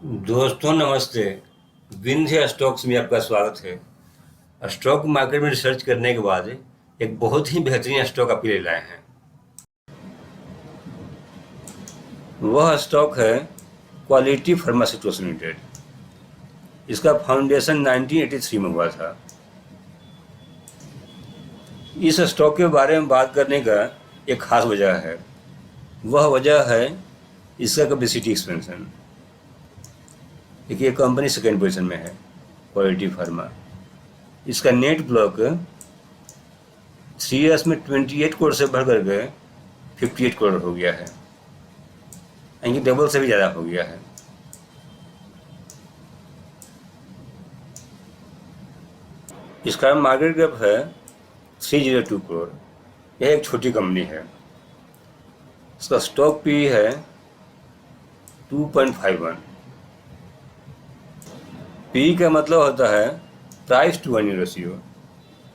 दोस्तों नमस्ते। विंध्य स्टॉक्स में आपका स्वागत है। स्टॉक मार्केट में रिसर्च करने के बाद एक बहुत ही बेहतरीन स्टॉक आपके लिए लाए हैं। वह स्टॉक है क्वालिटी फार्मास्यूटिकल्स लिमिटेड। इसका फाउंडेशन 1983 में हुआ था। इस स्टॉक के बारे में बात करने का एक खास वजह है। वह वजह है इसका कैपेसिटी एक्सपेंशन। देखिए, कंपनी सेकेंड पोजीशन में है, क्वालिटी फार्मा। इसका नेट ब्लॉक 3 ईयर्स में 28 करोड़ से बढ़ करके 58 करोड़ हो गया है, यानी डबल से भी ज़्यादा हो गया है। इसका मार्केट कैप है 302 करोड़। यह एक छोटी कंपनी है। इसका स्टॉक पी है 2.51। पी का मतलब होता है प्राइस टू अर्निंग रेशियो,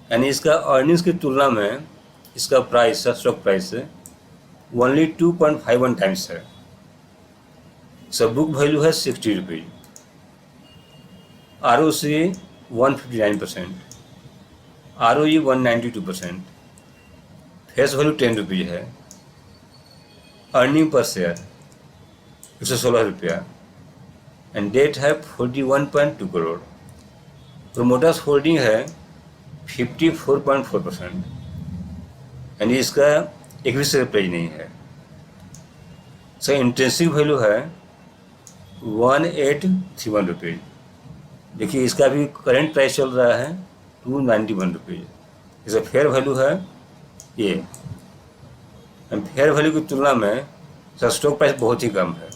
यानी इसका अर्निंग्स की तुलना में इसका price, stock price only 2.51 times है। इसका बुक वैल्यू है 60 rupees. ROC 159%, ROE 192%, face value 10 rupees है। अर्निंग पर शेयर 116 रुपया एंड डेट है 41.2 करोड़। प्रोमोटर्स होल्डिंग है 54.4%, यानी इसका एक भी शेयर प्राइस नहीं है। इसका इंट्रिंसिक वैल्यू है 1831 रुपीज। देखिए, इसका भी करंट प्राइस चल रहा है 291 रुपीज। इसका फेयर वैल्यू है ये, फेयर वैल्यू की तुलना में इसका स्टॉक प्राइस बहुत ही कम है।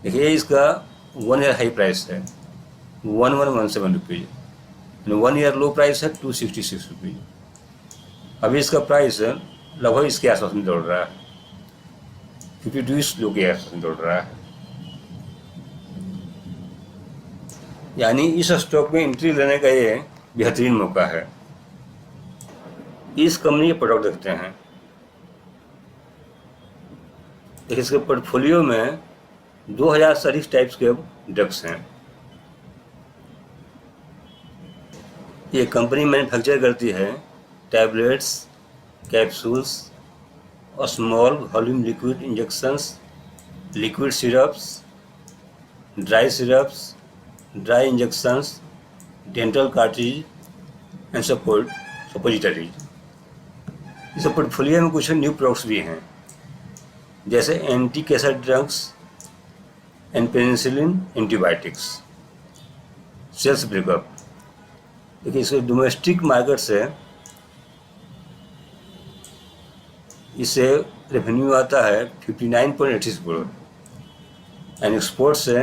देखिए, इसका 1 ईयर हाई प्राइस है 1117 रुपीज, 1 ईयर लो प्राइस है 266 रुपीज। अभी इसका प्राइस लगभग इसके आसपास में दौड़ रहा है, 52 लो के आसपास में दौड़ रहा है। यानी इस स्टॉक में एंट्री लेने का ये बेहतरीन मौका है। इस कंपनी के प्रोडक्ट देखते हैं। देखिए, इसके पोर्टफोलियो में 2000 से अधिक टाइप्स के ड्रग्स हैं। ये कंपनी मैन्युफैक्चर करती है टैबलेट्स, कैप्सूल्स और small volume liquid injections, liquid syrups, dry syrups, dry injections, dental cartridge and suppositories. इस पोर्टफोलियो में कुछ न्यू प्रोडक्ट्स भी हैं, जैसे anti cancer drugs and penicillin antibiotics. Sales breakup. देखिए, इसके डोमेस्टिक मार्केट से इसे रेवेन्यू आता है 59.86 करोड़ एंड एक्सपोर्ट से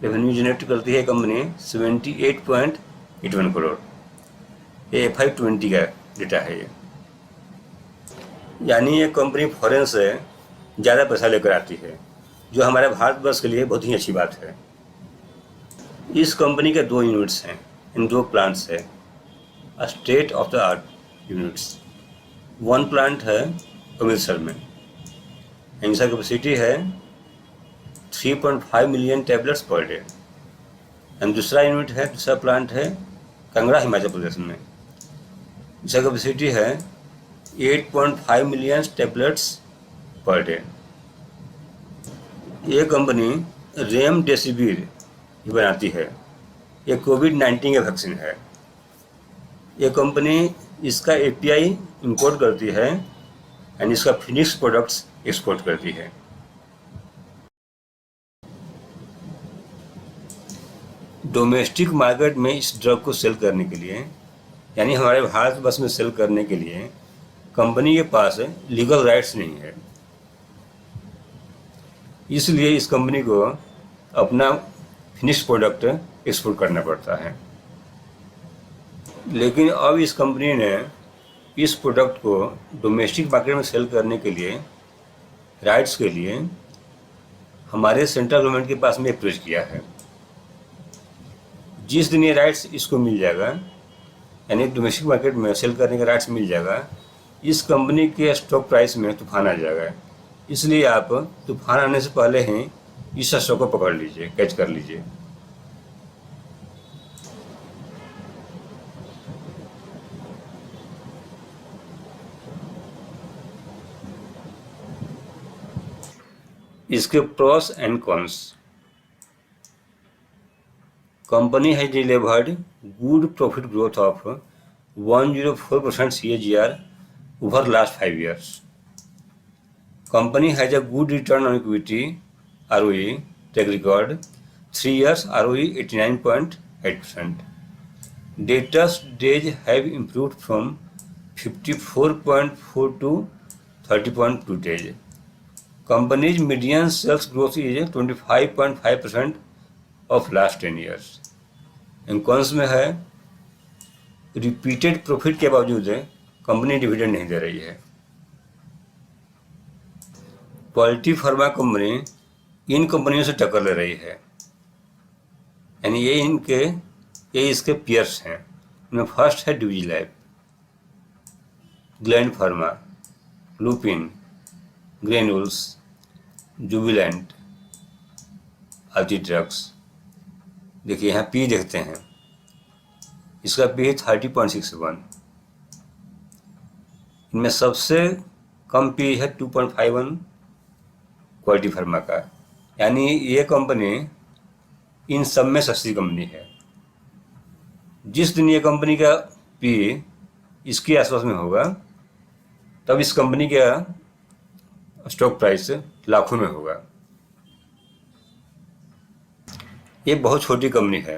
रेवेन्यू जनरेट करती है कंपनी 78.81 करोड़। ये FY20 का डेटा है ये, यानी ये कंपनी फॉरेन से ज़्यादा पैसा लेकर आती है, जो हमारे भारतवर्ष के लिए बहुत ही अच्छी बात है। इस कंपनी के 2 यूनिट्स हैं, इन 2 प्लांट्स है, state of the art units. 1 plant है अमृतसर में, इनका कैपेसिटी है 3.5 million tablets per day. And दूसरा प्लांट है कंगड़ा, हिमाचल प्रदेश में। इसका कैपेसिटी है 8.5 मिलियन टैबलेट्स पर डे। ये कंपनी रेमडेसिविर बनाती है। ये कोविड-19 के वैक्सीन है। ये कंपनी इसका API इंपोर्ट करती है एंड इसका फिनिश प्रोडक्ट्स एक्सपोर्ट करती है। डोमेस्टिक मार्केट में इस ड्रग को सेल करने के लिए, यानी हमारे भारतवर्ष में सेल करने के लिए, कंपनी के पास लीगल राइट्स नहीं है। इसलिए इस कंपनी को अपना फिनिश प्रोडक्ट एक्सपोर्ट करना पड़ता है। लेकिन अब इस कंपनी ने इस प्रोडक्ट को डोमेस्टिक मार्केट में सेल करने के लिए, राइट्स के लिए, हमारे सेंट्रल गवर्नमेंट के पास में अप्रोच किया है। जिस दिन ये राइट्स इसको मिल जाएगा, यानी डोमेस्टिक मार्केट में सेल करने का राइट्स मिल जाएगा, इस कंपनी के स्टॉक प्राइस में तूफान आ जाएगा। इसलिए आप तूफान आने से पहले ही इस स्टॉक को पकड़ लीजिए, कैच कर लीजिए। इसके pros and cons. Company has delivered good profit growth of 104% CAGR over last 5 years. Company has a good return on equity ROE track record, 3 years ROE 89.8%. Debtors days have improved from 54.4 to 30.2 days. Company's median sales growth is 25.5% of last 10 years. Cons में है repeated profit के बावजूद company dividend नहीं दे रही है। Quality pharma company इन कंपनियों से टक्कर ले रही है, यानी ये इसके पियर्स हैं। उनमें फर्स्ट है डिविजिलैब, ग्लैंड फार्मा, लुपिन, ग्रेन्यूल्स, जुबिलेंट, आल्टी ड्रग्स। देखिए यहाँ पी देखते हैं, इसका पी है 30.61। इनमें सबसे कम पी है 2.51 क्वालिटी फार्मा का, यानी ये कंपनी इन सब में सस्ती कंपनी है। जिस दिन ये कंपनी का पी इसके आसपास में होगा तब इस कंपनी का स्टॉक प्राइस लाखों में होगा। ये बहुत छोटी कंपनी है,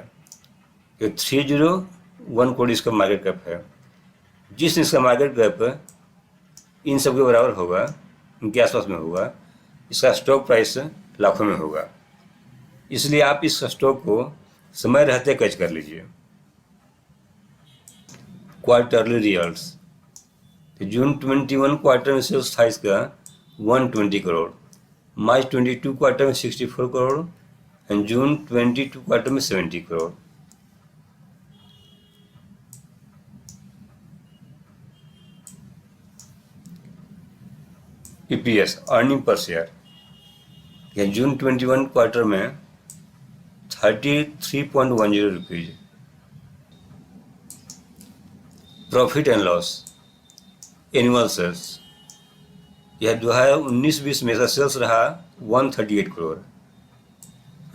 ये 301 करोड़ इसका मार्केट कैप है। जिस इसका मार्केट कैप इन सब के बराबर होगा, इनके आसपास में होगा, इसका स्टॉक प्राइस लाखों में होगा। इसलिए आप इस स्टॉक को समय रहते कैच कर लीजिए। क्वार्टरली रिजल्ट्स, जून 21 क्वार्टर में सेल्स था इसका 120 करोड़, मार्च 22 क्वार्टर में 64 करोड़ एंड जून 22 क्वार्टर में 70 crore. EPS earning per share, June 21 quarter में 33.10 rupees. Profit and loss, annual sales, यह 2019-20 में इसका सेल्स रहा 138 करोड़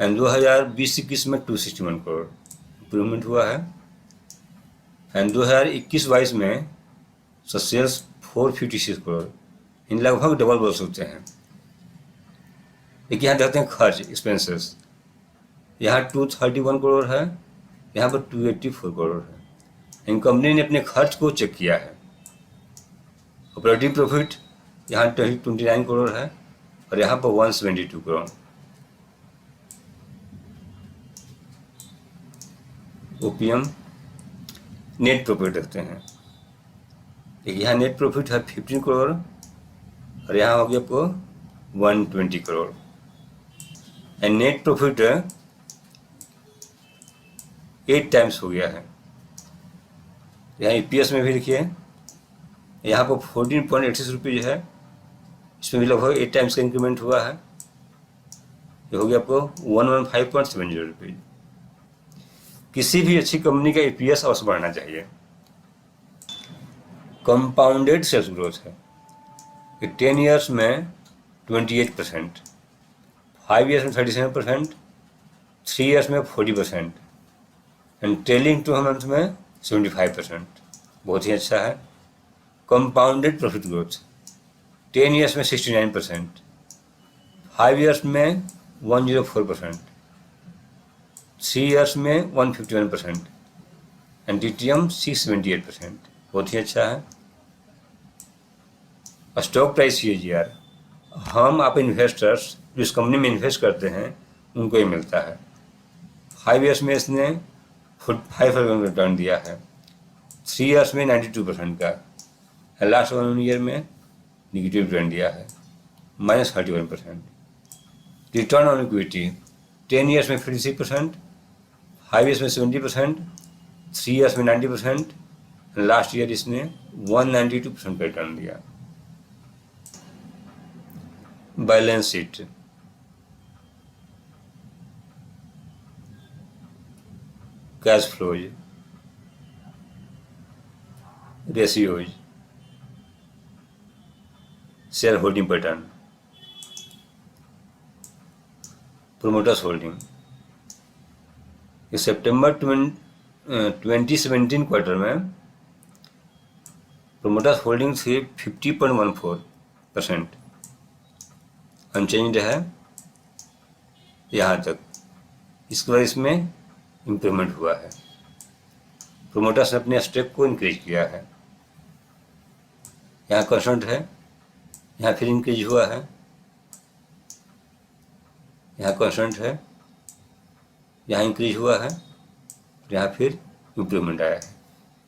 एंड 2020-21 में 261 करोड़ इम्प्रूवमेंट हुआ है। एंड 2021-22 में सेल्स 456 करोड़, इन लगभग डबल बोल सकते हैं। देखिए यहाँ देखते हैं खर्च, एक्सपेंसेस, यहाँ 231 करोड़ है, यहाँ पर 284 करोड़ है। इन कंपनी ने अपने खर्च को चेक किया है। ऑपरेटिंग प्रॉफिट यहाँ 29 करोड़ है और यहाँ पर 172 करोड़। ओपीएम नेट प्रॉफिट देखते हैं। देखिए यहाँ नेट प्रॉफिट है 15 करोड़ और यहाँ हो गया आपको 120 crore. And net profit 8 times हो गया है। यहाँ EPS में भी देखिए, यहाँ पर 14.86 रुपीज़ है, इसमें भी लगभग 8 टाइम्स का इंक्रीमेंट हुआ है। ये हो गया आपको 115.70 रुपीज़। किसी भी अच्छी कंपनी का EPS अवश्य बढ़ना चाहिए। कंपाउंडेड सेल्स ग्रोथ है, 10 ईयर्स में 28%, 5 ईयर्स में 37%, 3 ईयर्स में 40% एंड ट्रेलिंग 2 मंथ में 75%। बहुत ही अच्छा है। कंपाउंडेड प्रॉफिट ग्रोथ 10 ईयर्स में 69%, 5 ईयर्स में 104%, 3 ईयर्स में 151% एंड TTM 678%। बहुत ही अच्छा है। स्टॉक प्राइस CAGR, हम आप इन्वेस्टर्स जो इस कंपनी में इन्वेस्ट करते हैं उनको ही मिलता है। 5 ईयर्स में इसने 5% रिटर्न दिया है, 3 ईयर्स में 92% का, लास्ट 1 ईयर में निगेटिव रिटर्न दिया है -31%। रिटर्न ऑन इक्विटी 10 ईयर्स में 53%, 5 ईयर्स में 70%, 3 ईयर्स में 90%, लास्ट ईयर इसने 192% का रिटर्न दिया। Balance sheet, cash flows, ratios, share holding pattern, promoters holding. सितंबर 2017 क्वार्टर में प्रोमोटर्स होल्डिंग थी 50.14%, अनचेंज्ड है यहाँ तक। इसके बाद इसमें इम्प्रूवमेंट हुआ है, प्रोमोटर्स ने अपने स्टेक को इंक्रीज किया है। यहाँ कंस्टेंट है, यहाँ फिर इंक्रीज हुआ है, यहाँ कंस्टेंट है, यहाँ इंक्रीज हुआ है, यहाँ फिर इम्प्रूवमेंट आया है।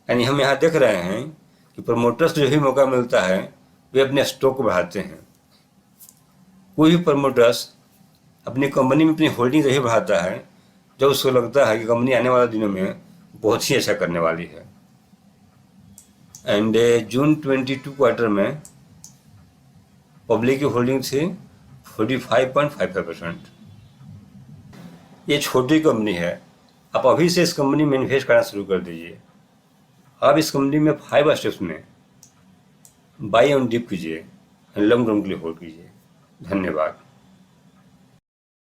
यानी हम यहाँ देख रहे हैं कि प्रमोटर्स को जो भी मौका मिलता है वे अपने स्टॉक को बढ़ाते हैं। कोई भी प्रमोटर्स अपनी कंपनी में अपनी होल्डिंग यही बढ़ाता है जब उसको लगता है कि कंपनी आने वाले दिनों में बहुत ही अच्छा करने वाली है। एंड जून 22 क्वार्टर में पब्लिक की होल्डिंग थी 45.55%। ये छोटी कंपनी है, आप अभी से इस कंपनी में इन्वेस्ट करना शुरू कर दीजिए। आप इस कंपनी में 5 स्टेप्स में बाई ऑन डिप कीजिए, लॉन्ग टर्म के लिए होल्ड कीजिए। धन्यवाद।